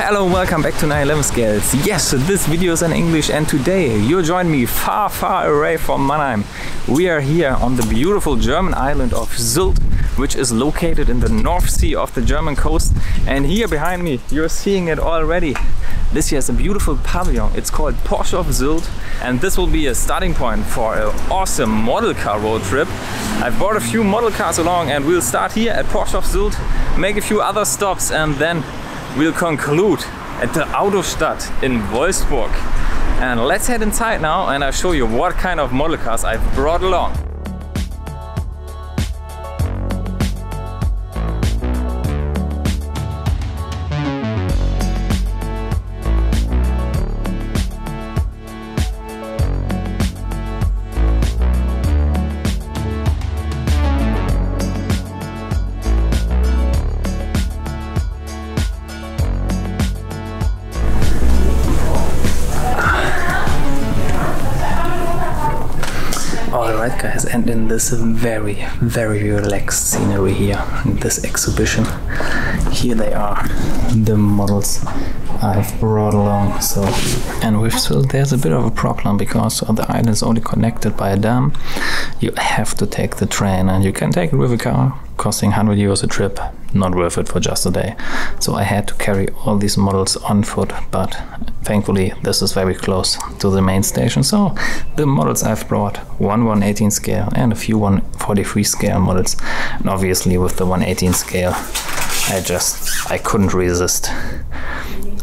Hello and welcome back to 911 Scales. Yes, this video is in English and today you join me far away from Mannheim. We are here on the beautiful German island of Sylt, which is located in the North Sea of the German coast. And here behind me, you're seeing it already. This here is a beautiful pavilion. It's called Porsche of Sylt, and this will be a starting point for an awesome model car road trip. I've brought a few model cars along and we'll start here at Porsche of Sylt, make a few other stops, and then we'll conclude at the Autostadt in Wolfsburg. And let's head inside now and I'll show you what kind of model cars I've brought along. Alright guys, and in this very relaxed scenery here, in this exhibition, here they are, the models I've brought along. So, and with Sylt there's a bit of a problem because the island is only connected by a dam. You have to take the train, and you can take it with a car, costing 100 euros a trip, not worth it for just a day. So I had to carry all these models on foot, but thankfully this is very close to the main station. So the models I've brought, one 1/18 scale and a few 1/43 scale models. And obviously with the 1/18 scale, I couldn't resist.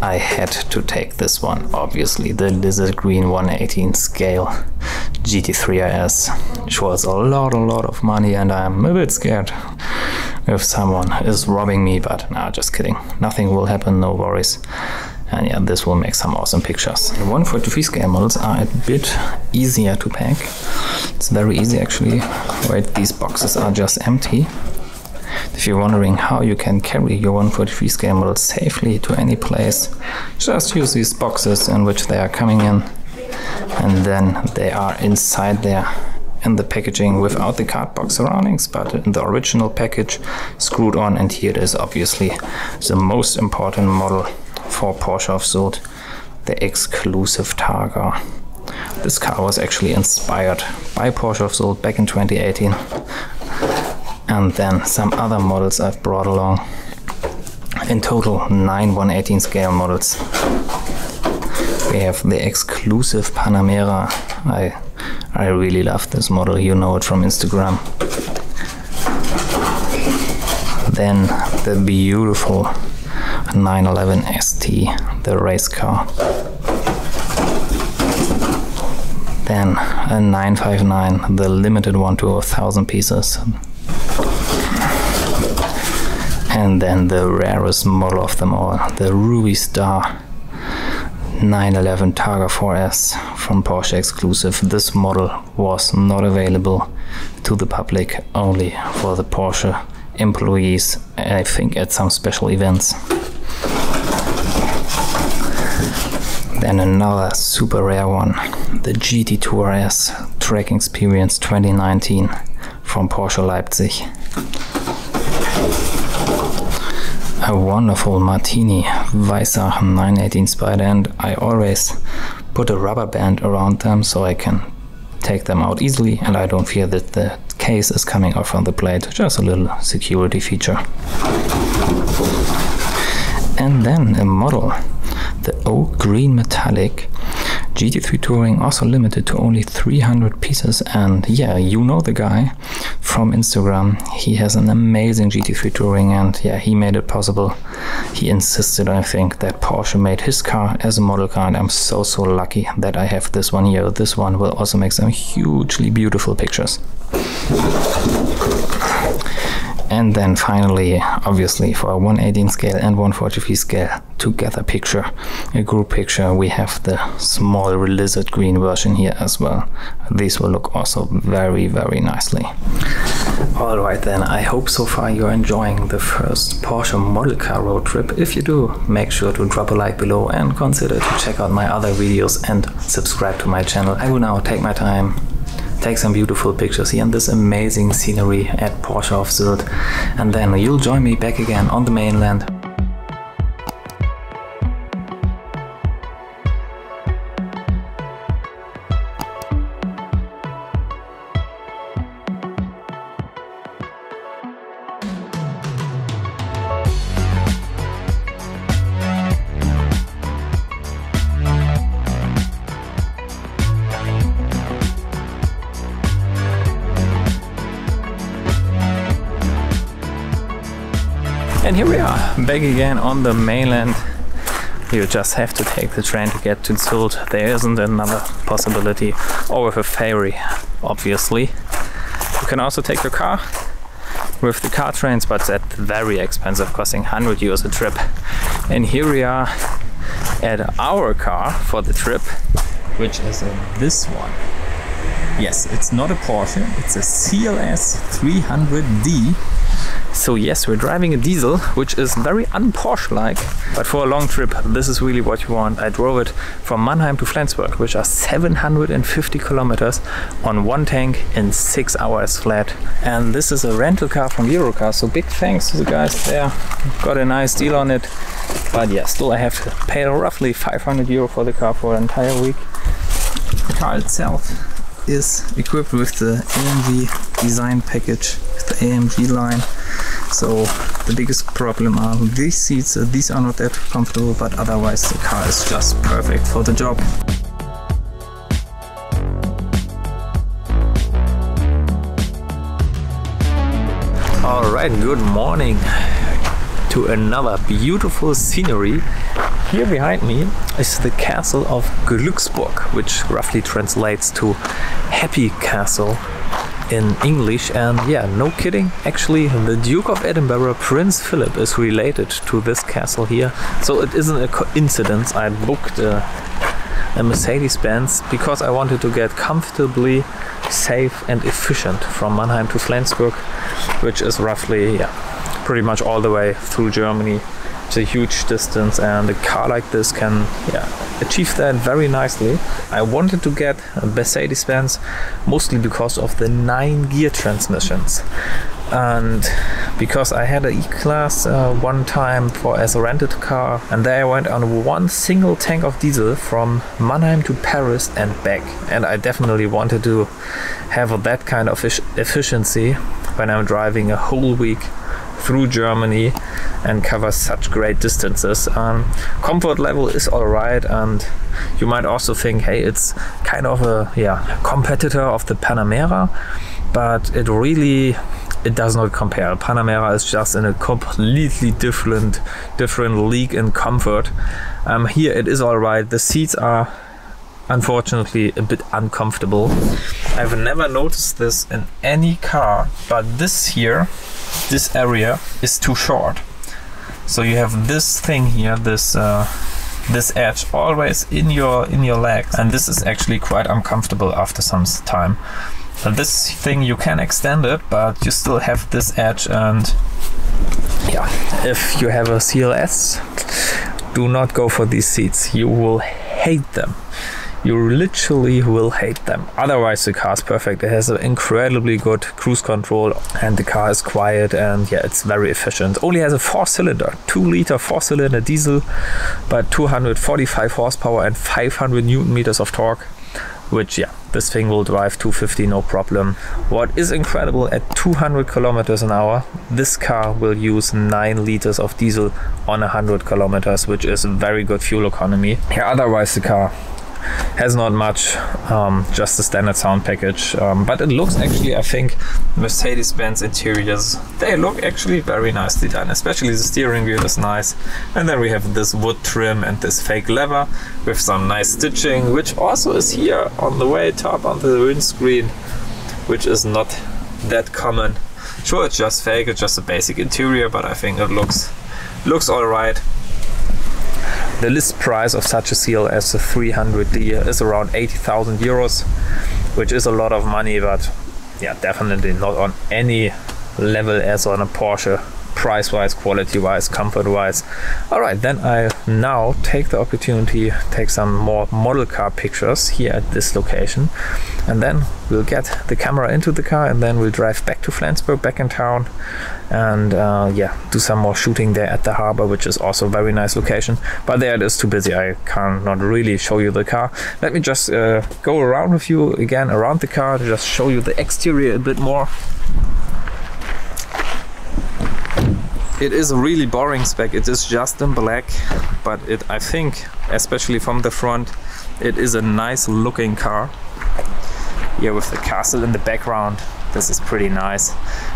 I had to take this one, obviously, the lizard green 1/18 scale GT3 RS, which was a lot of money, and I'm a bit scared if someone is robbing me, but nah, just kidding. Nothing will happen, no worries. And yeah, this will make some awesome pictures. The 1/43 scale models are a bit easier to pack. It's very easy actually. Right, these boxes are just empty. If you're wondering how you can carry your 1/43 scale models safely to any place, just use these boxes in which they are coming in, and then they are inside there in the packaging without the cardboard surroundings, but in the original package screwed on. And here it is, obviously the most important model for Porsche of Sylt, the exclusive Targa. This car was actually inspired by Porsche of Sylt back in 2018. And then some other models I've brought along. In total 9 1/18 scale models. We have the exclusive Panamera. I really love this model, you know it from Instagram. Then the beautiful 911 ST, the race car. Then a 959, the limited one to 1,000 pieces. And then the rarest model of them all, the Ruby Star 911 Targa 4S from Porsche exclusive. This model was not available to the public, only for the Porsche employees, I think at some special events. Then another super rare one, the GT2 RS Track Experience 2019 from Porsche Leipzig. A wonderful Martini Weissach 918 Spider, and I always put a rubber band around them so I can take them out easily, and I don't fear that the case is coming off on the plate. Just a little security feature. And then a model, the oak green metallic GT3 Touring, also limited to only 300 pieces. And yeah, you know the guy from Instagram. He has an amazing GT3 Touring, and yeah, he made it possible. He insisted, I think, that Porsche made his car as a model car, and I'm so lucky that I have this one here. This one will also make some hugely beautiful pictures. And then finally, obviously for a 1/18 scale and 1/43 scale together picture, a group picture, we have the small lizard green version here as well. These will look also very nicely. Alright then, I hope so far you're enjoying the first Porsche model car road trip. If you do, make sure to drop a like below and consider to check out my other videos and subscribe to my channel. I will now take my time, take some beautiful pictures here in this amazing scenery at Porsche of Sylt, and then you'll join me back again on the mainland. And here we are, back again on the mainland. You just have to take the train to get to Sylt. There isn't another possibility, or with a ferry, obviously. You can also take your car with the car trains, but that's very expensive, costing 100 euros a trip. And here we are at our car for the trip, which is this one. Yes, it's not a Porsche, it's a CLS 300D. So yes, we're driving a diesel, which is very un-Porsche-like, but for a long trip, this is really what you want. I drove it from Mannheim to Flensburg, which are 750 kilometers on one tank in 6 hours flat. And this is a rental car from Europcar, so big thanks to the guys there. Got a nice deal on it, but yeah, still I have to pay roughly 500 euro for the car for an entire week. The car itself is equipped with the AMG design package, with the AMG line. So the biggest problem are these seats. These are not that comfortable, but otherwise the car is just perfect for the job. Alright, good morning to another beautiful scenery. Here behind me is the castle of Flensburg, which roughly translates to Happy Castle in English. And yeah, no kidding, actually the Duke of Edinburgh, Prince Philip, is related to this castle here. So it isn't a coincidence I booked a Mercedes Benz because I wanted to get comfortably safe and efficient from Mannheim to Flensburg, which is roughly pretty much all the way through Germany. It's a huge distance, and a car like this can achieve that very nicely. I wanted to get a Mercedes Benz mostly because of the 9-gear transmissions, and because I had an E-Class one time as a rented car, and there I went on one single tank of diesel from Mannheim to Paris and back, and I definitely wanted to have that kind of efficiency when I'm driving a whole week through Germany and cover such great distances. Comfort level is alright, and you might also think, hey, it's kind of a competitor of the Panamera, but it does not compare. Panamera is just in a completely different league in comfort. Here it is alright. The seats are unfortunately a bit uncomfortable. I've never noticed this in any car, but this area is too short. So you have this thing here, this edge always in your legs, and this is actually quite uncomfortable after some time. So this thing, you can extend it, but you still have this edge, and if you have a CLS, do not go for these seats. You will hate them. You literally will hate them. Otherwise the car is perfect. It has an incredibly good cruise control, and the car is quiet, and it's very efficient. Only has a 4-cylinder, 2-liter 4-cylinder diesel, but 245 horsepower and 500 Newton meters of torque, which this thing will drive 250 no problem. What is incredible, at 200 kilometers an hour, this car will use 9 liters of diesel on 100 kilometers, which is very good fuel economy. Otherwise the car has not much, just a standard sound package, but it looks actually, I think, Mercedes-Benz interiors, they look actually very nicely done, especially the steering wheel is nice. And then we have this wood trim and this fake leather with some nice stitching, which also is here on the way top on the windscreen, which is not that common. Sure, it's just fake, it's just a basic interior, but I think it looks alright. The list price of such a CLS 300D is around 80,000 euros, which is a lot of money, but definitely not on any level as on a Porsche, price-wise, quality-wise, comfort-wise. Alright, then I now take the opportunity to take some more model car pictures here at this location, and then we'll get the camera into the car, and then we'll drive back to Flensburg, back in town, and do some more shooting there at the harbor, which is also a very nice location. But there it is too busy, I cannot really show you the car. Let me just go around with you again around the car to just show you the exterior a bit more. It is a really boring spec. It is just in black, but I think, especially from the front, it is a nice looking car. Here with the castle in the background, this is pretty nice.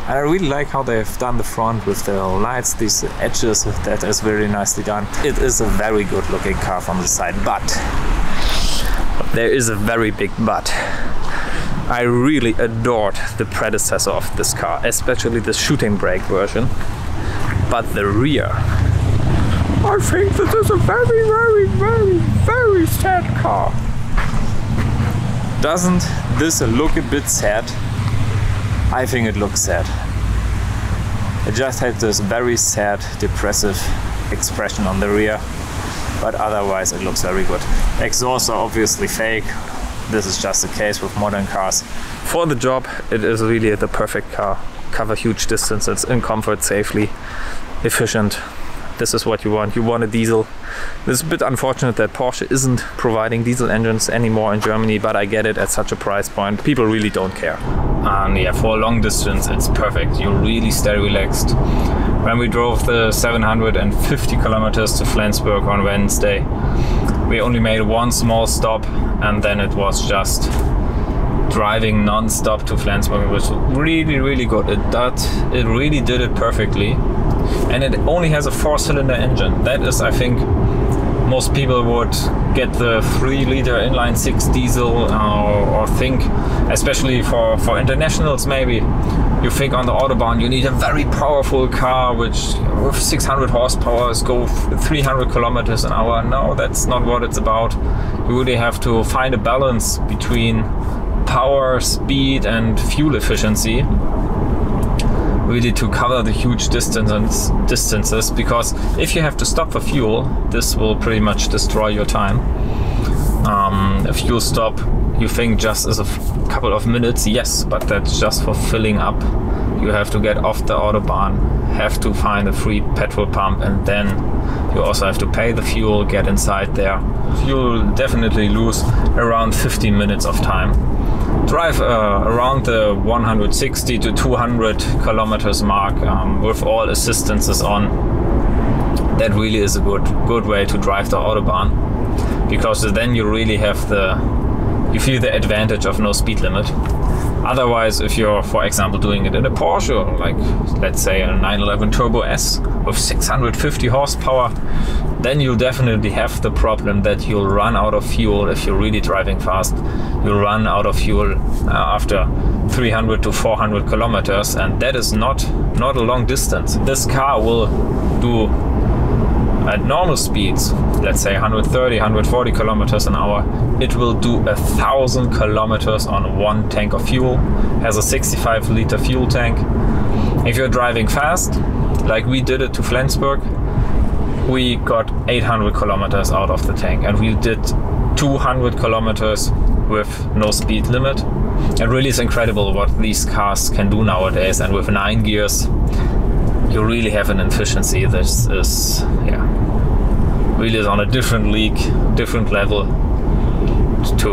I really like how they've done the front with the lights, these edges, that is very nicely done. It is a very good looking car from the side, but there is a very big but. I really adored the predecessor of this car, especially the shooting brake version. But the rear, I think this is a very sad car. Doesn't this look a bit sad? I think it looks sad. It just had this very sad, depressive expression on the rear, but otherwise it looks very good. Exhausts are obviously fake. This is just the case with modern cars. For the job, it is really the perfect car. Cover huge distances in comfort, safely, efficient. This is what you want. You want a diesel. It's a bit unfortunate that Porsche isn't providing diesel engines anymore in Germany, but I get it at such a price point. People really don't care. And yeah, for a long distance, it's perfect. You really stay relaxed. When we drove the 750 kilometers to Flensburg on Wednesday, we only made one small stop, and then it was just driving non-stop to Flensburg. It was really good. It really did it perfectly. And it only has a 4-cylinder engine. That is, I think, most people would get the 3-liter inline 6 diesel or think, especially for internationals maybe, you think on the Autobahn you need a very powerful car which with 600 horsepower go 300 kilometers an hour. No, that's not what it's about. You really have to find a balance between power, speed and fuel efficiency, really to cover the huge distances, because if you have to stop for fuel, this will pretty much destroy your time. A fuel stop, you think just is a couple of minutes, yes, but that's just for filling up. You have to get off the Autobahn, have to find a free petrol pump, and then you also have to pay the fuel, get inside there. You'll definitely lose around 15 minutes of time. Drive around the 160 to 200 kilometers mark with all assistances on. That really is a good way to drive the Autobahn, because then you really have you feel the advantage of no speed limit. Otherwise, if you're, for example, doing it in a Porsche, or like let's say a 911 Turbo S with 650 horsepower, then you'll definitely have the problem that you'll run out of fuel. If you're really driving fast, you'll run out of fuel after 300 to 400 kilometers, and that is not a long distance. This car will do at normal speeds, let's say 130, 140 kilometers an hour, it will do 1,000 kilometers on one tank of fuel. Has a 65-liter fuel tank. If you're driving fast, like we did it to Flensburg, we got 800 kilometers out of the tank, and we did 200 kilometers with no speed limit. It really is incredible what these cars can do nowadays, and with 9 gears you really have an efficiency that is, yeah, really is on a different league, different level to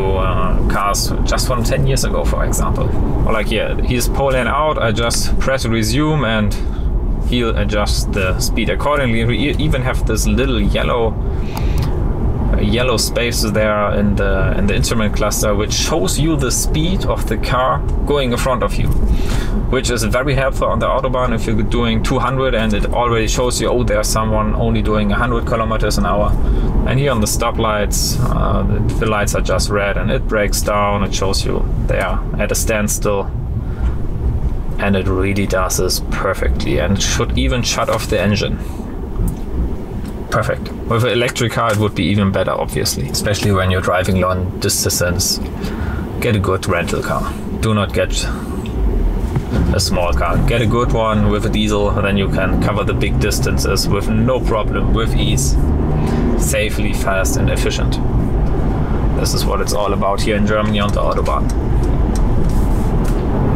cars just from 10 years ago, for example. Or like here, he's pulling out, I just press resume and he'll adjust the speed accordingly. We even have this little yellow spaces there in the instrument cluster, which shows you the speed of the car going in front of you, which is very helpful on the Autobahn. If you're doing 200 and it already shows you, oh, there's someone only doing 100 kilometers an hour. And here on the stoplights, the lights are just red and it breaks down. It shows you they are at a standstill, and it really does this perfectly, and it should even shut off the engine. Perfect. With an electric car it would be even better, obviously, especially when you're driving long distance. Get a good rental car. Do not get a small car. Get a good one with a diesel, and then you can cover the big distances with no problem, with ease, safely, fast and efficient. This is what it's all about here in Germany on the Autobahn.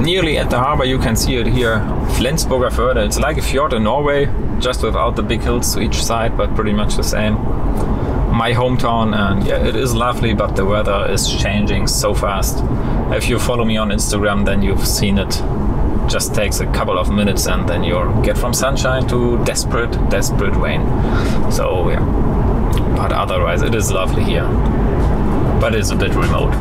Nearly at the harbor, you can see it here, Flensburger Förde. It's like a fjord in Norway, just without the big hills to each side, but pretty much the same. My hometown, and yeah, it is lovely, but the weather is changing so fast. If you follow me on Instagram, then you've seen it. Just takes a couple of minutes and then you get from sunshine to desperate rain. So yeah, but otherwise it is lovely here, but it's a bit remote.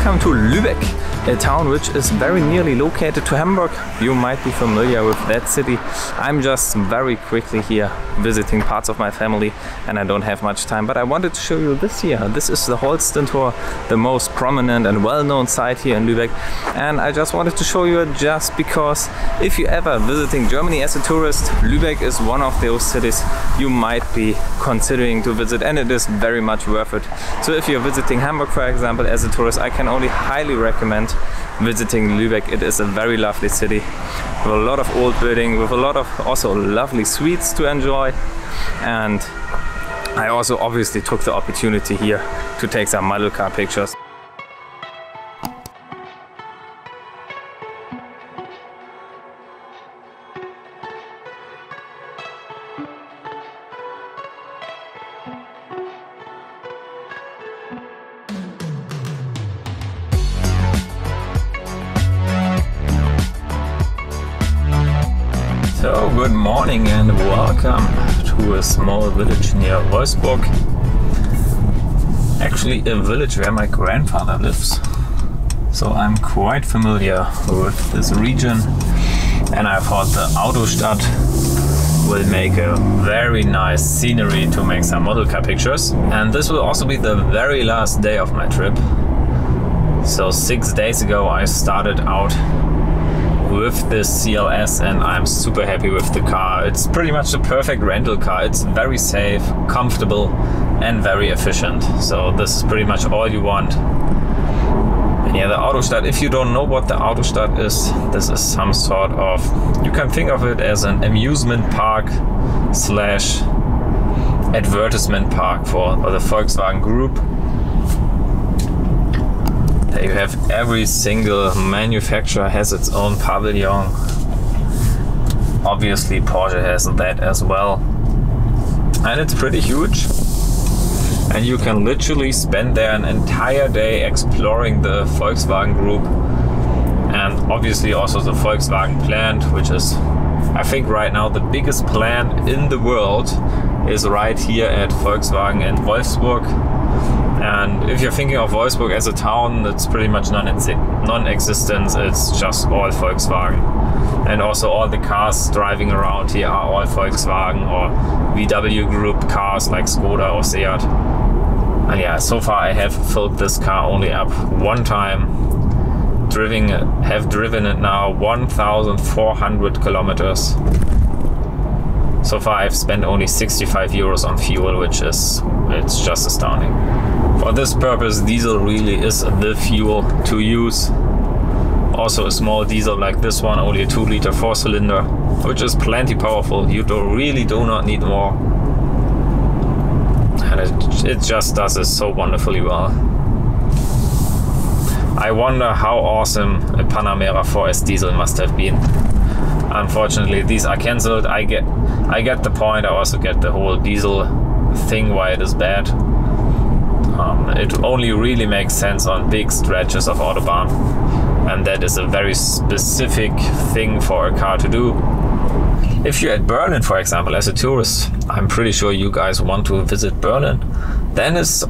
welcome to Lübeck, a town which is very nearly located to Hamburg. You might be familiar with that city. I'm just very quickly here visiting parts of my family and I don't have much time, but I wanted to show you this here. This is the Holstentor, the most prominent and well-known site here in Lübeck, and I just wanted to show you it just because if you ever visiting Germany as a tourist, Lübeck is one of those cities you might be considering to visit, and it is very much worth it. So if you're visiting Hamburg, for example, as a tourist, I can only highly recommend visiting Lübeck. It is a very lovely city with a lot of old building, with a lot of also lovely sweets to enjoy. And I also obviously took the opportunity here to take some model car pictures. So, good morning and welcome to a small village near Wolfsburg. Actually a village where my grandfather lives. So I'm quite familiar with this region and I thought the Autostadt will make a very nice scenery to make some model car pictures. And this will also be the very last day of my trip. So 6 days ago I started out with this CLS and I'm super happy with the car. It's pretty much the perfect rental car. It's very safe, comfortable and very efficient. So this is pretty much all you want. And yeah, the Autostadt, if you don't know what the Autostadt is, this is some sort of, you can think of it as an amusement park slash advertisement park for the Volkswagen Group. You have every single manufacturer has its own pavilion. Obviously Porsche has that as well. And it's pretty huge. And you can literally spend there an entire day exploring the Volkswagen Group. And obviously also the Volkswagen plant, which is, I think right now the biggest plant in the world is right here at Volkswagen in Wolfsburg. And if you're thinking of Wolfsburg as a town, it's pretty much non-existent. It's just all Volkswagen. And also all the cars driving around here are all Volkswagen or VW Group cars like Skoda or Seat. And yeah, so far I have filled this car only up one time. Have driven it now 1,400 kilometers. So far I've spent only 65 euros on fuel, which is, it's just astounding. For this purpose, diesel really is the fuel to use. Also a small diesel like this one, only a 2-liter 4-cylinder, which is plenty powerful. You really do not need more. And it just does it so wonderfully well. I wonder how awesome a Panamera 4S diesel must have been. Unfortunately, these are cancelled. I get the point. I also get the whole diesel thing, why it is bad. It only really makes sense on big stretches of Autobahn, and that is a very specific thing for a car to do. If you're at Berlin, for example, as a tourist, I'm pretty sure you guys want to visit Berlin, then it's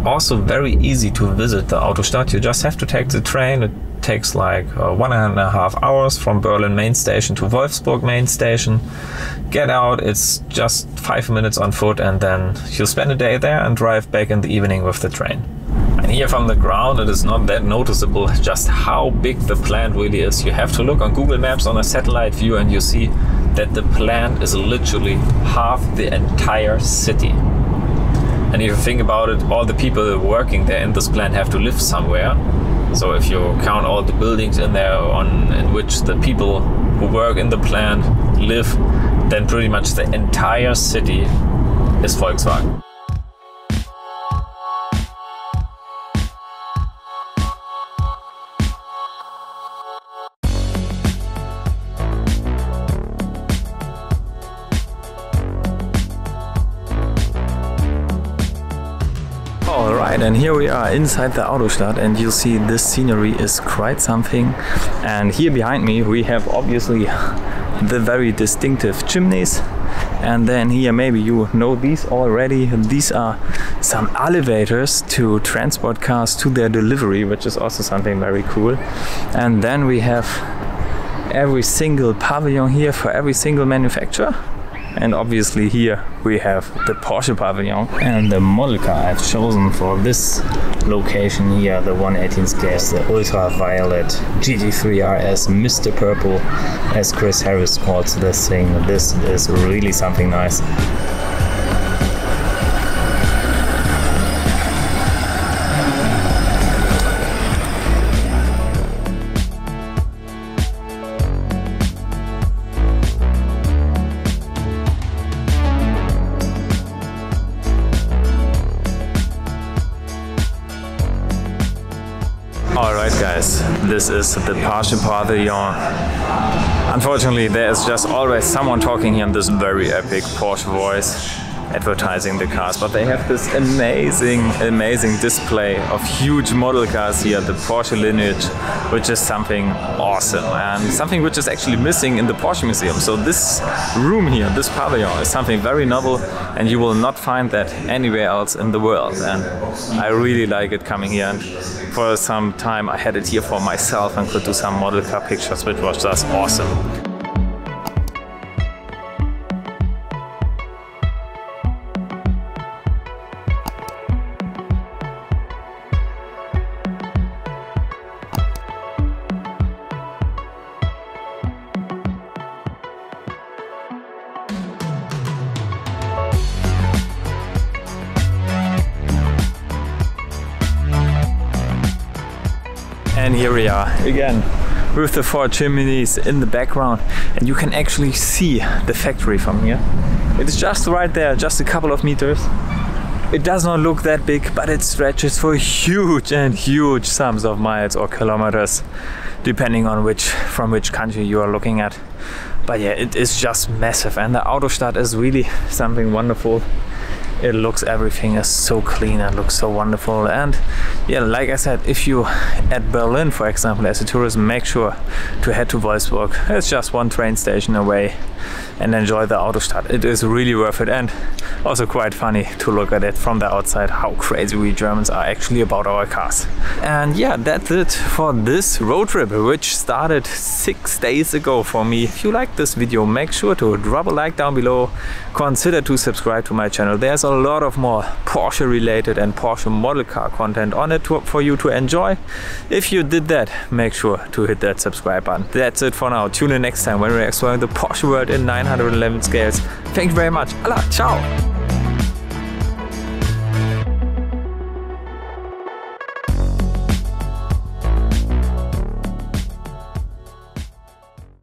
also very easy to visit the Autostadt. You just have to take the train. It takes like 1.5 hours from Berlin main station to Wolfsburg main station. Get out, it's just 5 minutes on foot, and then you'll spend a day there and drive back in the evening with the train. And here from the ground it is not that noticeable just how big the plant really is. You have to look on Google Maps on a satellite view and you see that the plant is literally half the entire city. And if you think about it, all the people working there in this plant have to live somewhere. So if you count all the buildings in there in which the people who work in the plant live, then pretty much the entire city is Volkswagen. Alright, and here we are inside the Autostadt, and you'll see this scenery is quite something. And here behind me we have obviously the very distinctive chimneys, and then here maybe you know these already. These are some elevators to transport cars to their delivery, which is also something very cool. And then we have every single pavilion here for every single manufacturer. And obviously here we have the Porsche pavilion, and the model car I've chosen for this location here, the 118 scales, the ultraviolet GT3 RS Mr. Purple, as Chris Harris calls this thing. This is really something nice. Alright guys, this is the Porsche pavilion. Unfortunately, there is just always someone talking here in this very epic Porsche voice, advertising the cars, but they have this amazing display of huge model cars here, the Porsche lineage, which is something awesome and something which is actually missing in the Porsche Museum. So this room here, this pavilion, is something very novel, and you will not find that anywhere else in the world, and I really like it coming here. And for some time I had it here for myself and could do some model car pictures, which was just awesome. And here we are again with the 4 chimneys in the background, and you can actually see the factory from here. It's just right there, just a couple of meters. It does not look that big, but it stretches for huge sums of miles or kilometers, depending on from which country you are looking at. But yeah, it is just massive, and the Autostadt is really something wonderful. It looks, everything is so clean and looks so wonderful. And yeah, like I said, if you at Berlin, for example, as a tourist, make sure to head to Wolfsburg. It's just 1 train station away, and enjoy the Autostadt. It is really worth it, and also quite funny to look at it from the outside, how crazy we Germans are actually about our cars. And yeah, that's it for this road trip, which started 6 days ago for me. If you like this video, make sure to drop a like down below. Consider to subscribe to my channel. There's a lot of more Porsche related and Porsche model car content on it for you to enjoy. If you did that, make sure to hit that subscribe button. That's it for now. Tune in next time when we're exploring the Porsche world in 911 scales. Thank you very much. Allah, ciao.